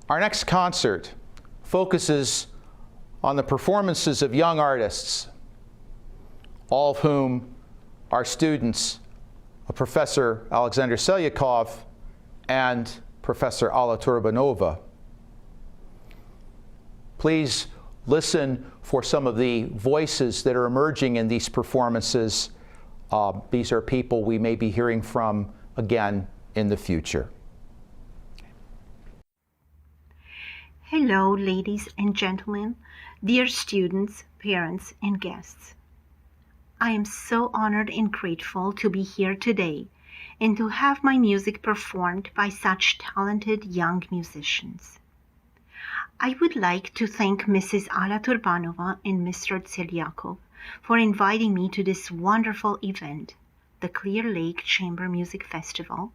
Our next concert focuses on the performances of young artists, all of whom are students of Professor Alexander Tselyakov and Professor Alla Turbanova. Please listen for some of the voices that are emerging in these performances. These are people we may be hearing from again in the future. Hello, ladies and gentlemen, dear students, parents, and guests. I am so honored and grateful to be here today and to have my music performed by such talented young musicians. I would like to thank Mrs. Alla Turbanova and Mr. Tselyakov for inviting me to this wonderful event, the Clear Lake Chamber Music Festival,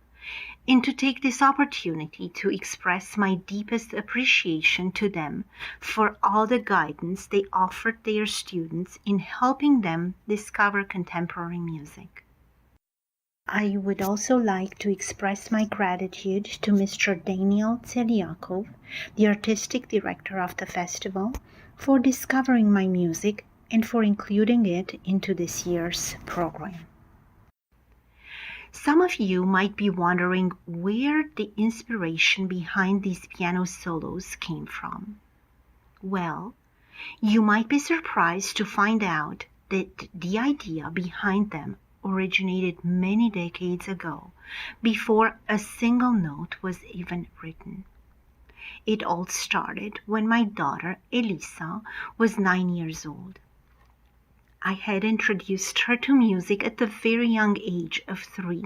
and to take this opportunity to express my deepest appreciation to them for all the guidance they offered their students in helping them discover contemporary music. I would also like to express my gratitude to Mr. Daniel Tselyakov, the artistic director of the festival, for discovering my music and for including it into this year's program. Some of you might be wondering where the inspiration behind these piano solos came from. Well, you might be surprised to find out that the idea behind them originated many decades ago, before a single note was even written. It all started when my daughter, Elisa, was 9 years old. I had introduced her to music at the very young age of 3,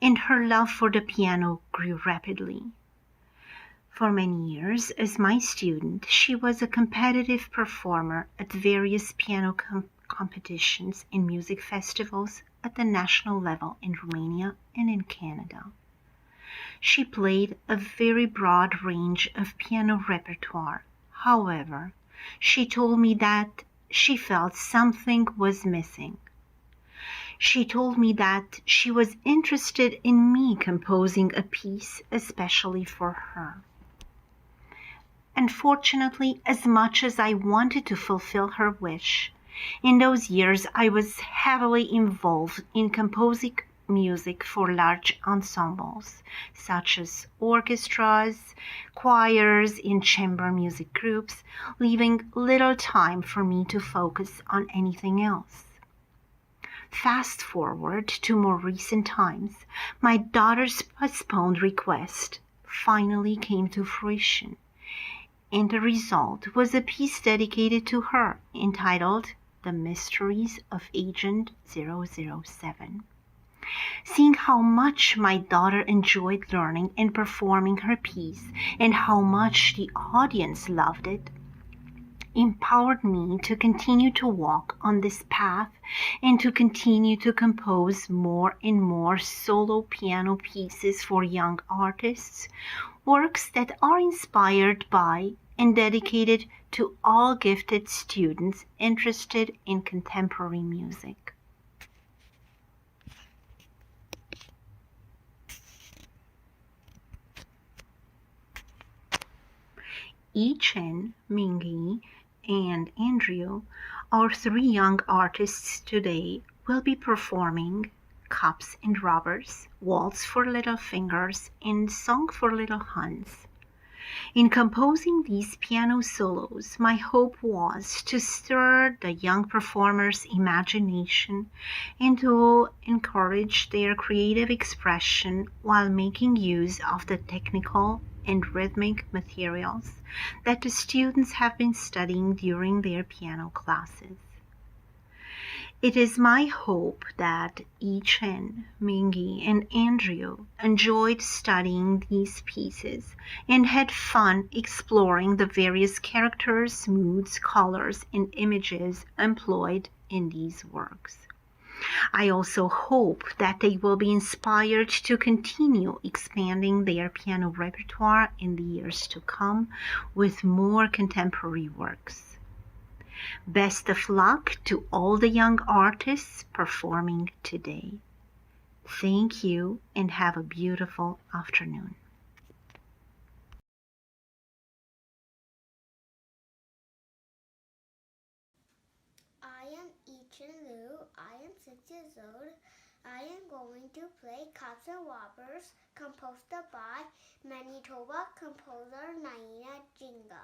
and her love for the piano grew rapidly. For many years, as my student, she was a competitive performer at various piano competitions and music festivals at the national level in Romania and in Canada. She played a very broad range of piano repertoire. However, she told me that she felt something was missing. She told me that she was interested in me composing a piece especially for her. Unfortunately, as much as I wanted to fulfill her wish, in those years I was heavily involved in composing music for large ensembles, such as orchestras, choirs, and chamber music groups, leaving little time for me to focus on anything else. Fast forward to more recent times, my daughter's postponed request finally came to fruition, and the result was a piece dedicated to her entitled The Mysteries of Agent 007. Seeing how much my daughter enjoyed learning and performing her piece and how much the audience loved it, empowered me to continue to walk on this path and to continue to compose more and more solo piano pieces for young artists, works that are inspired by and dedicated to all gifted students interested in contemporary music. Chen, Mingyi, and Andrew, our 3 young artists today, will be performing Cups and Rubbers, Waltz for Little Fingers, and Song for Little Hands. In composing these piano solos, my hope was to stir the young performers' imagination and to encourage their creative expression while making use of the technical and rhythmic materials that the students have been studying during their piano classes. It is my hope that Chen, Mingyi, and Andrew enjoyed studying these pieces and had fun exploring the various characters, moods, colors, and images employed in these works. I also hope that they will be inspired to continue expanding their piano repertoire in the years to come with more contemporary works. Best of luck to all the young artists performing today. Thank you and have a beautiful afternoon. Chen Liu. I am 6 years old. I am going to play Cops and Robbers, composed by Manitoba composer Naina Jinga.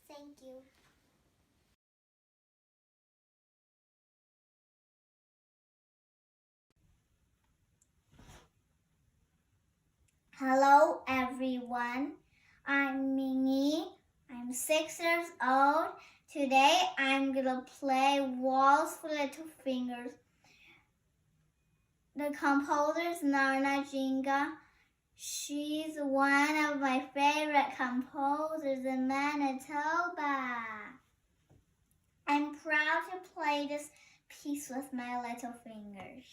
Thank you. Hello everyone, I'm Mingyi. I'm 6 years old. Today I'm gonna play Waltz for Little Fingers. The composer is Naina Jinga. She's one of my favorite composers in Manitoba. I'm proud to play this piece with my little fingers.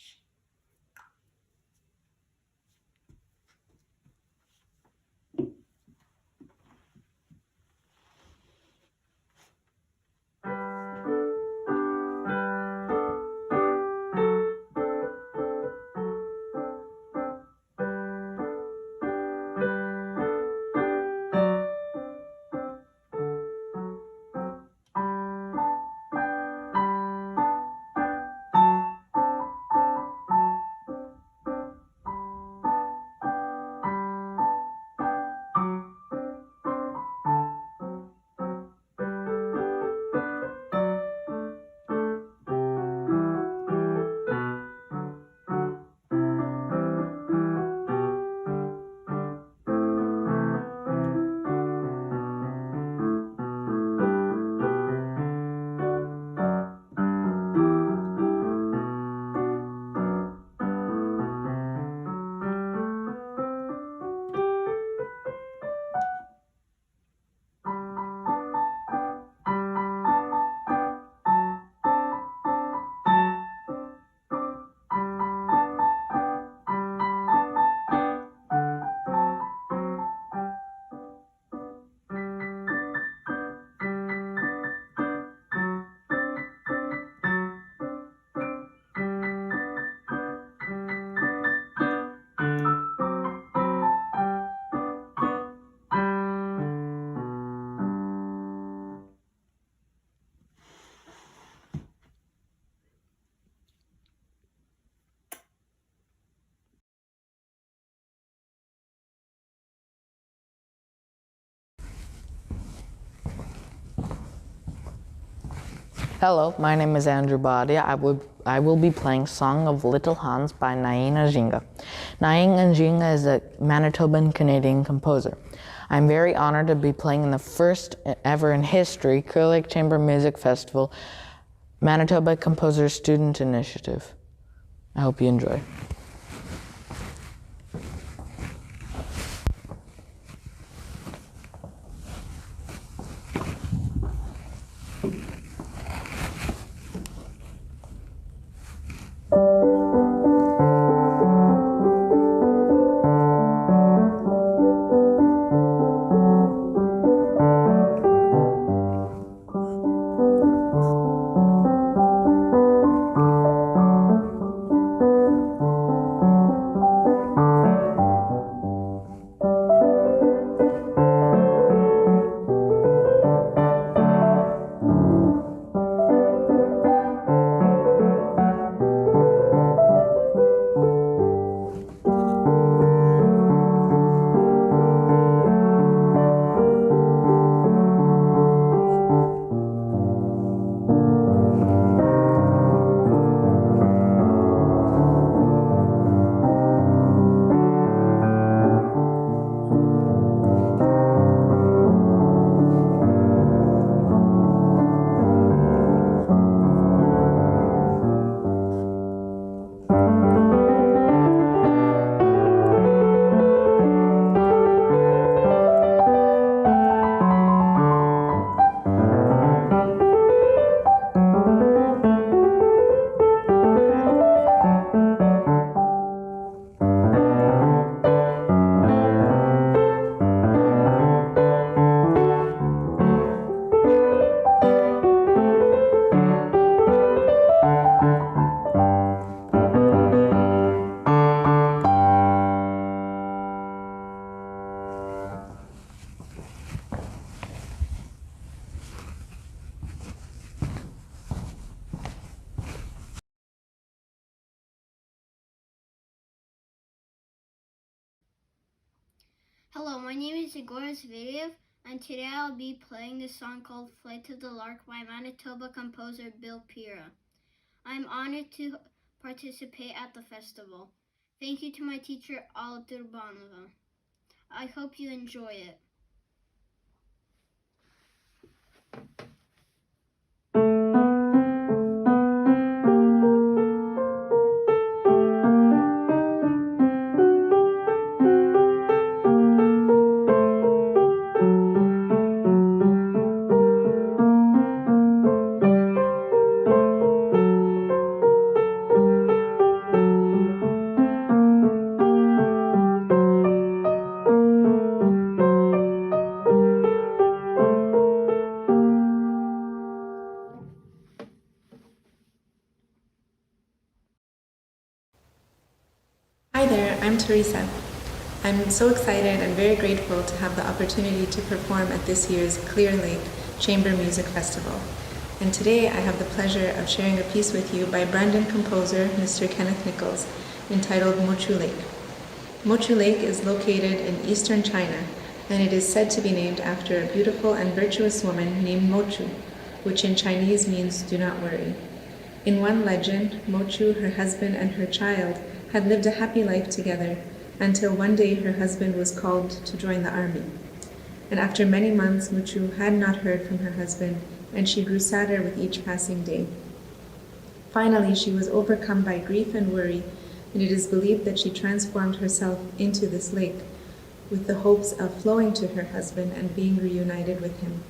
Hello, my name is Andrew Badea. I will I will be playing Song of Little Hans by Naina Jinga. Naina Jinga is a Manitoban Canadian composer. I'm very honored to be playing in the first ever in history Clear Lake Chamber Music Festival Manitoba Composer Student Initiative. I hope you enjoy. Hello, my name is Egor Zvieriev, and today I'll be playing the song called Flight of the Lark by Manitoba composer Pura. I'm honored to participate at the festival. Thank you to my teacher, Alla Turbanova. I hope you enjoy it. Hi there, I'm Teresa. I'm so excited and very grateful to have the opportunity to perform at this year's Clear Lake Chamber Music Festival. And today I have the pleasure of sharing a piece with you by Brandon composer Mr. Kenneth Nichols entitled Mochou Lake. Mochou Lake is located in eastern China, and it is said to be named after a beautiful and virtuous woman named Mochou, which in Chinese means do not worry. In one legend, Mochou, her husband, and her child had lived a happy life together until one day her husband was called to join the army. And after many months, Mochou had not heard from her husband, and she grew sadder with each passing day. Finally, she was overcome by grief and worry, and it is believed that she transformed herself into this lake with the hopes of flowing to her husband and being reunited with him.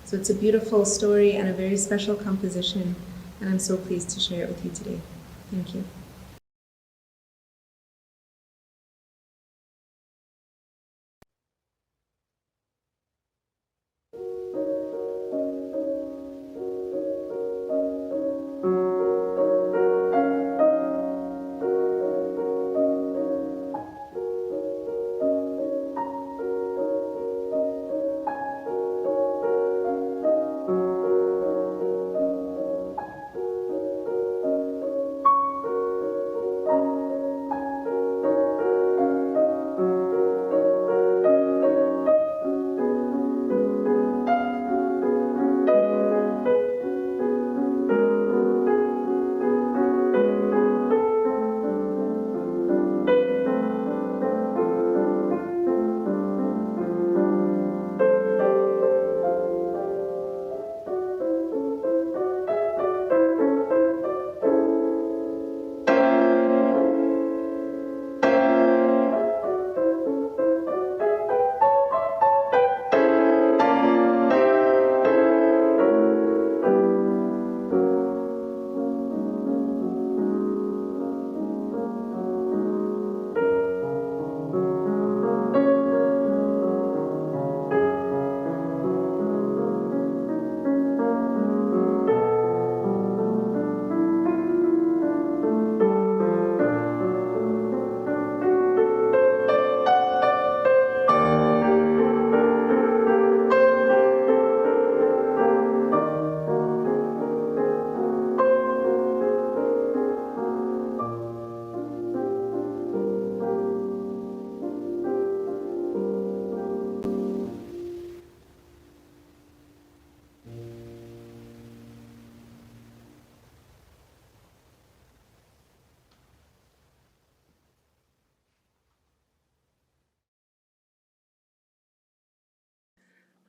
So it's a beautiful story and a very special composition, and I'm so pleased to share it with you today. Thank you.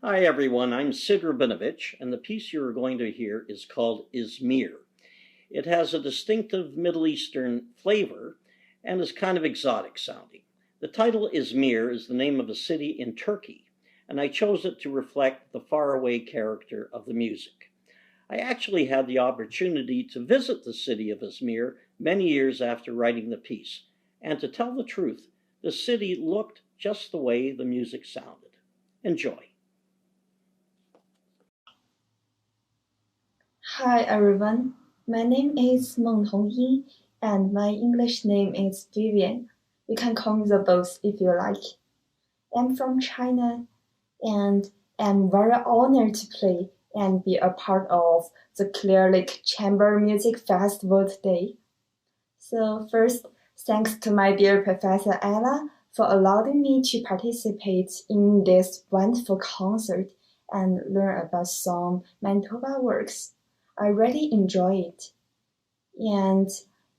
Hi everyone, I'm Sid Robinovitch, and the piece you are going to hear is called Izmir. It has a distinctive Middle Eastern flavor and is kind of exotic sounding. The title Izmir is the name of a city in Turkey, and I chose it to reflect the faraway character of the music. I actually had the opportunity to visit the city of Izmir many years after writing the piece, and to tell the truth, the city looked just the way the music sounded. Enjoy. Hi everyone, my name is Mochou and my English name is Vivian. You can call me the both if you like. I'm from China and I'm very honored to play and be a part of the Clear Lake Chamber Music Festival today. So first, thanks to my dear Professor Alla for allowing me to participate in this wonderful concert and learn about some Manitoba works. I really enjoy it. And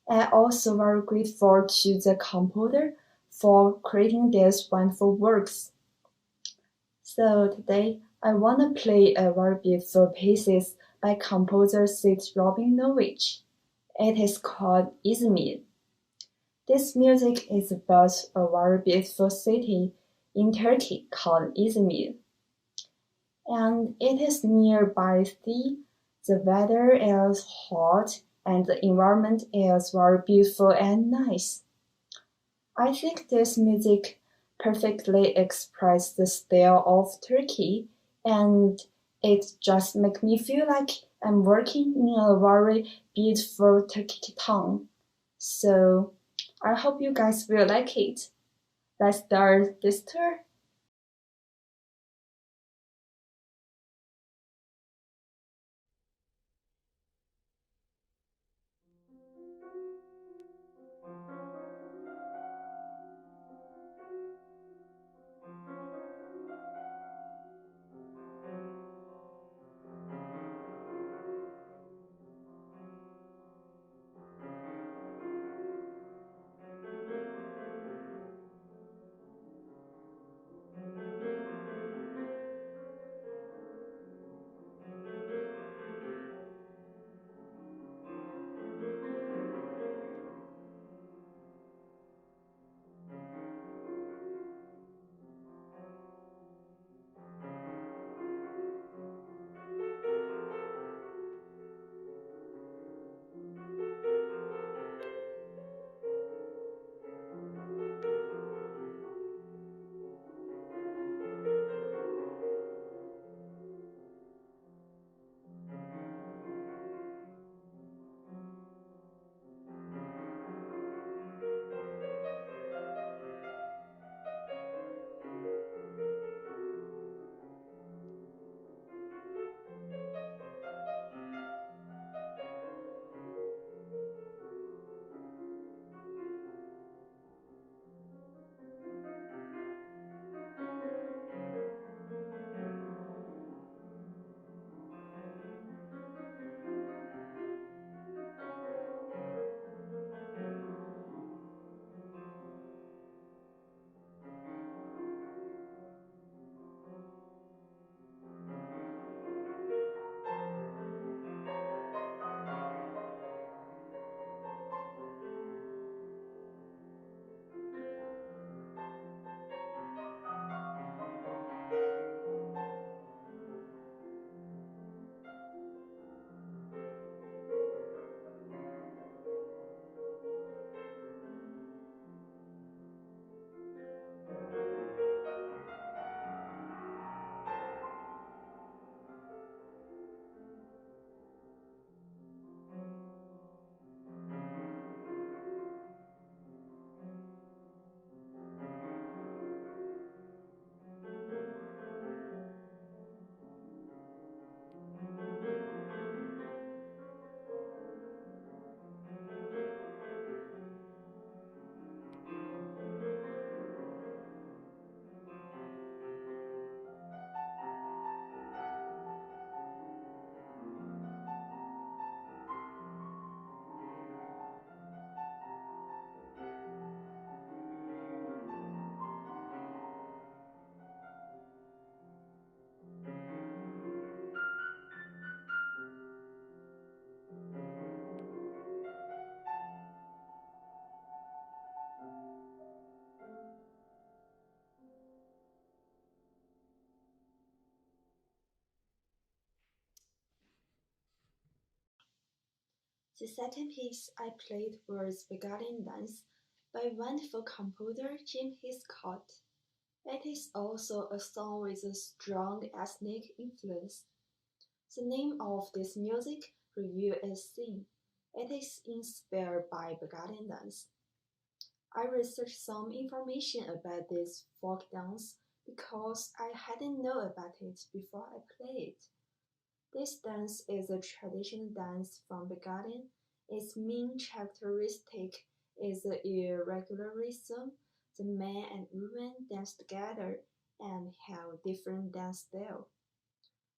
I also very grateful to the composer for creating these wonderful works. So today I want to play a very beautiful piece by composer Sid Robinovitch. It is called Izmir. This music is about a very beautiful city in Turkey called Izmir. And it is nearby sea. The weather is hot and the environment is very beautiful and nice. I think this music perfectly expresses the style of Turkey and it just makes me feel like I'm working in a very beautiful Turkic town. So I hope you guys will like it. Let's start this tour. The second piece I played was Beguiling Dance by wonderful composer Jim Hiscott. It is also a song with a strong ethnic influence. The name of this music review is Sing. It is inspired by Beguiling Dance. I researched some information about this folk dance because I hadn't known about it before I played it. This dance is a traditional dance from Beguiling. Its main characteristic is the irregular rhythm. The men and women dance together and have different dance styles.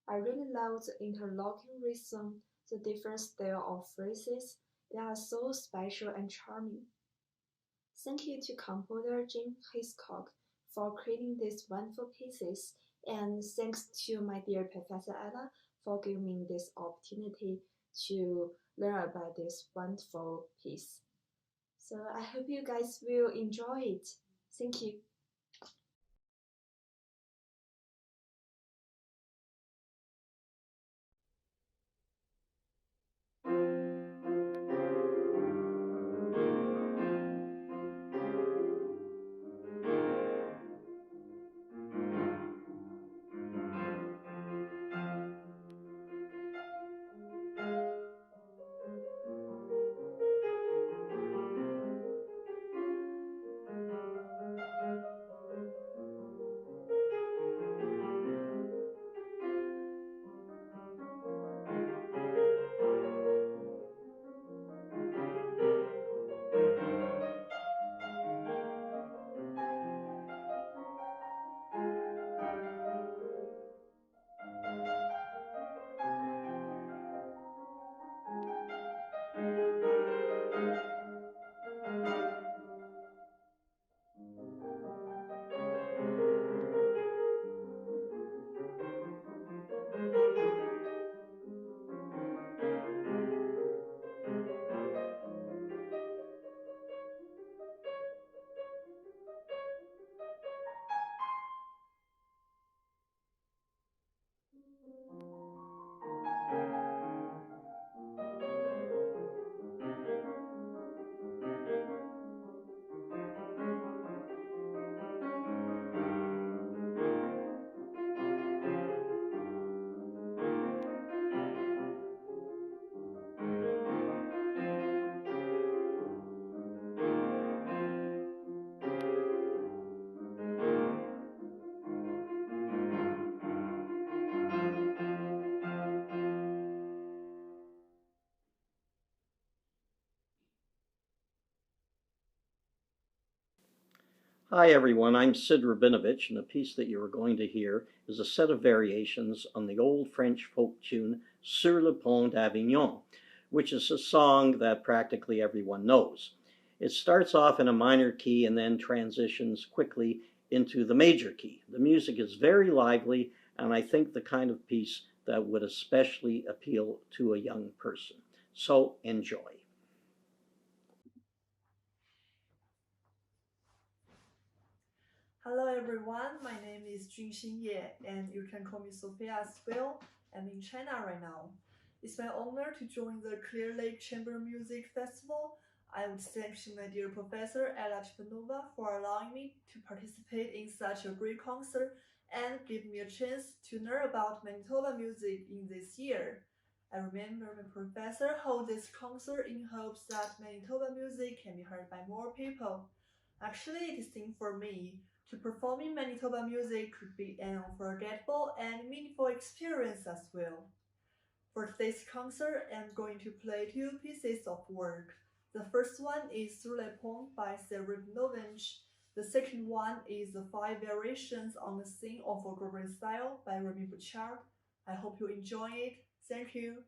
I really love the interlocking rhythm, the different style of phrases. They are so special and charming. Thank you to composer Jim Hiscott for creating these wonderful pieces, and thanks to my dear Professor Alla for giving me this opportunity to learn about this wonderful piece. So I hope you guys will enjoy it. Thank you. Hi everyone, I'm Sid Robinovitch, and the piece that you are going to hear is a set of variations on the old French folk tune Sur le Pont d'Avignon, which is a song that practically everyone knows. It starts off in a minor key and then transitions quickly into the major key. The music is very lively, and I think the kind of piece that would especially appeal to a young person. So enjoy. Hello everyone, my name is Junxin Ye, and you can call me Sophia as well. I'm in China right now. It's my honor to join the Clear Lake Chamber Music Festival. I would thank to my dear Professor Alla Turbanova for allowing me to participate in such a great concert and give me a chance to learn about Manitoba music in this year. I remember my professor held this concert in hopes that Manitoba music can be heard by more people. Actually, it seemed for me to performing Manitoba music could be an unforgettable and meaningful experience as well. For today's concert, I'm going to play two pieces of work. The first one is Sur le Pont by Sid Robinovitch. The second one is the 5 variations on the theme of a Gregorian style by Remi Bouchard. I hope you enjoy it. Thank you.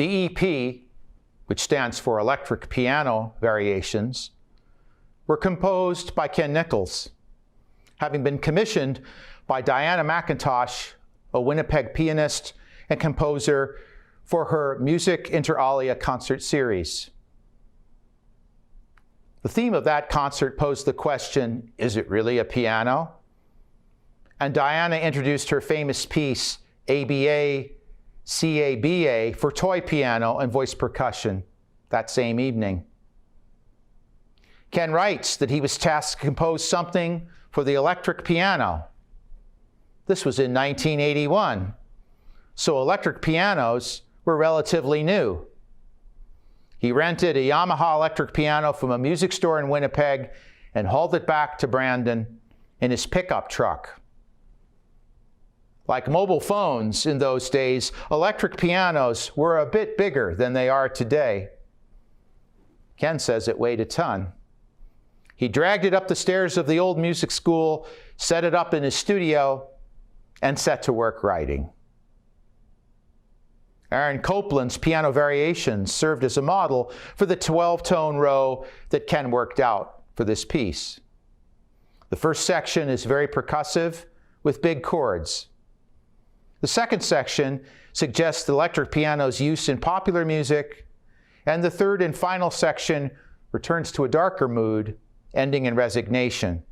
The EP, which stands for Electric Piano Variations, were composed by Ken Nichols, having been commissioned by Diana McIntosh, a Winnipeg pianist and composer, for her Music Inter Alia concert series. The theme of that concert posed the question, is it really a piano? And Diana introduced her famous piece, ABA, CABA, for toy piano and voice percussion that same evening. Ken writes that he was tasked to compose something for the electric piano. This was in 1981, so electric pianos were relatively new. He rented a Yamaha electric piano from a music store in Winnipeg and hauled it back to Brandon in his pickup truck. Like mobile phones in those days, electric pianos were a bit bigger than they are today. Ken says it weighed a ton. He dragged it up the stairs of the old music school, set it up in his studio, and set to work writing. Aaron Copland's piano variations served as a model for the 12-tone row that Ken worked out for this piece. The first section is very percussive with big chords. The second section suggests the electric piano's use in popular music, and the third and final section returns to a darker mood, ending in resignation.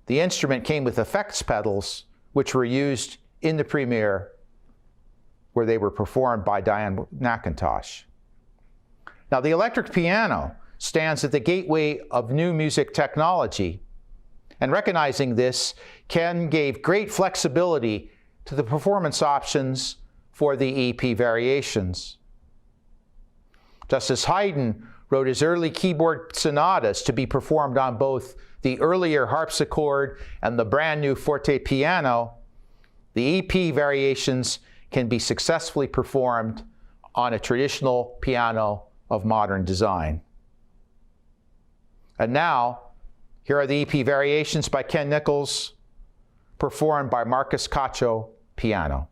The instrument came with effects pedals, which were used in the premiere, where they were performed by Diane McIntosh. Now, the electric piano stands at the gateway of new music technology, and recognizing this, Ken gave great flexibility to the performance options for the EP variations. Just as Haydn wrote his early keyboard sonatas to be performed on both the earlier harpsichord and the brand new forte piano, the EP variations can be successfully performed on a traditional piano of modern design. And now, here are the EP variations by Ken Nichols, performed by Marcus Cacho, piano.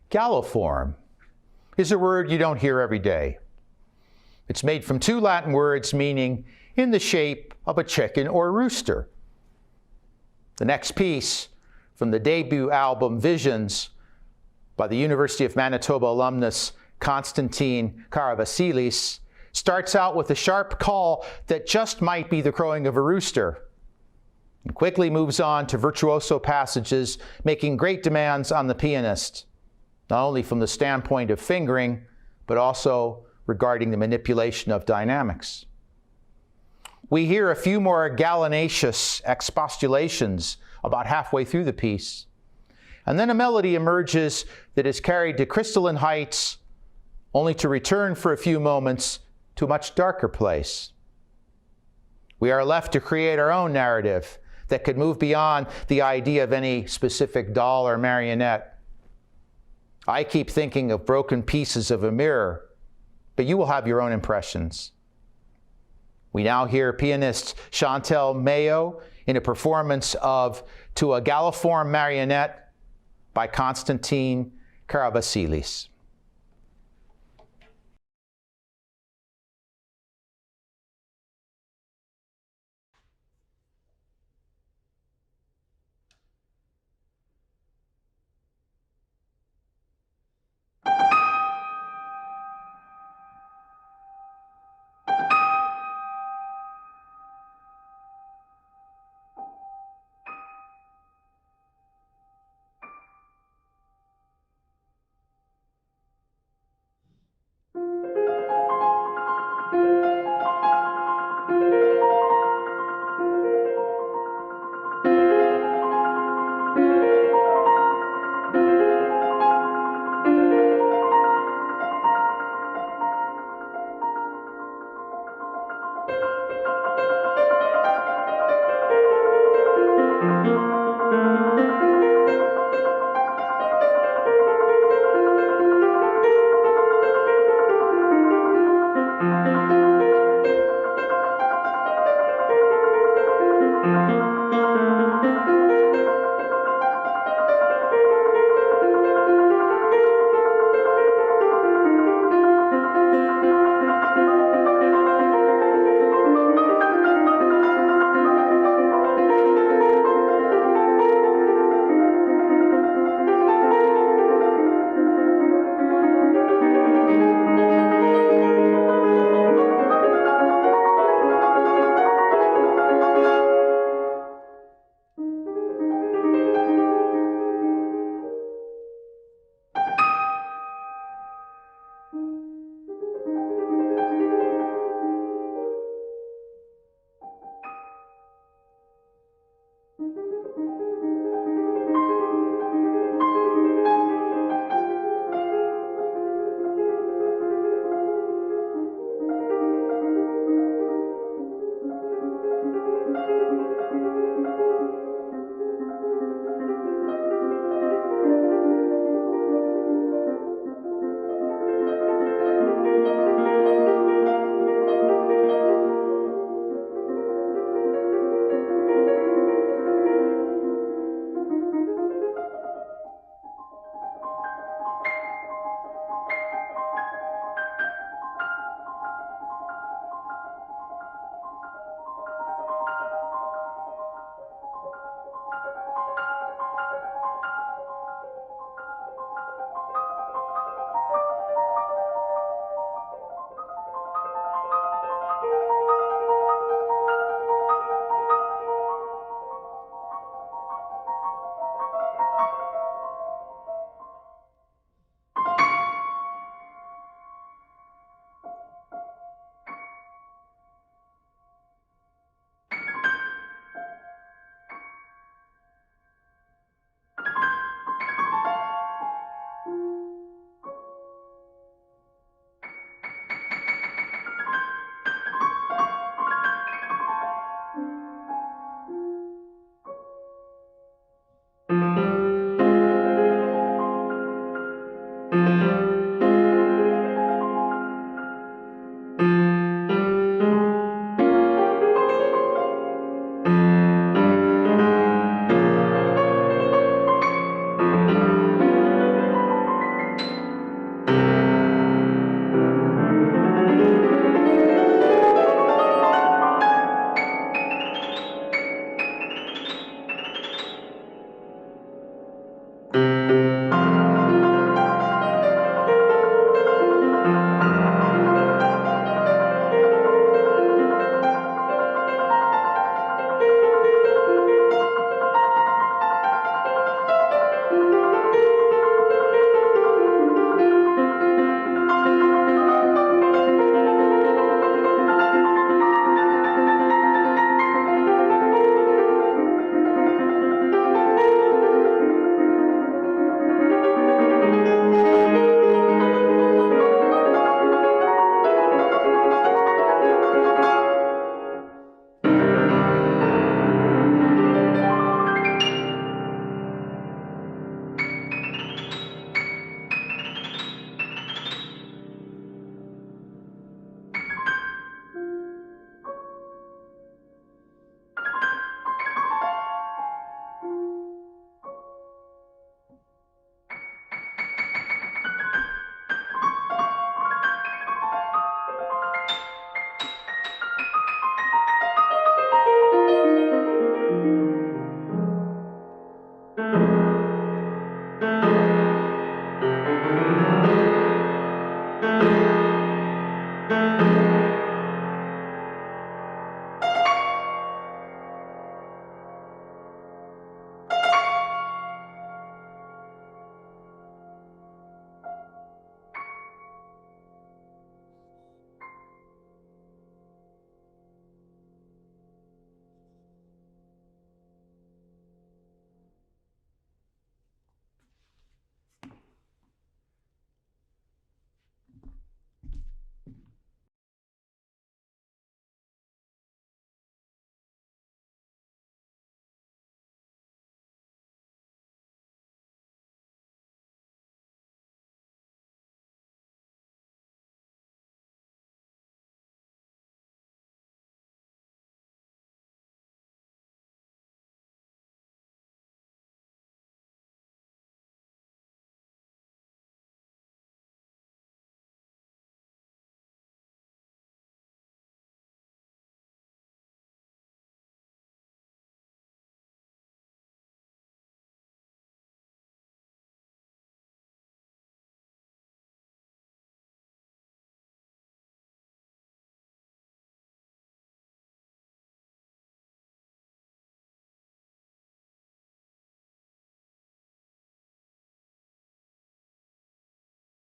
Galliform is a word you don't hear every day. It's made from two Latin words meaning in the shape of a chicken or rooster. The next piece from the debut album Visions by the University of Manitoba alumnus Constantine Caravassilis starts out with a sharp call that just might be the crowing of a rooster, and quickly moves on to virtuoso passages making great demands on the pianist, not only from the standpoint of fingering, but also regarding the manipulation of dynamics. We hear a few more gallinaceous expostulations about halfway through the piece, and then a melody emerges that is carried to crystalline heights, only to return for a few moments to a much darker place. We are left to create our own narrative that could move beyond the idea of any specific doll or marionette. I keep thinking of broken pieces of a mirror, but you will have your own impressions. We now hear pianist Chantal Mayo in a performance of To a Galliform Marionette by Constantine Caravassilis.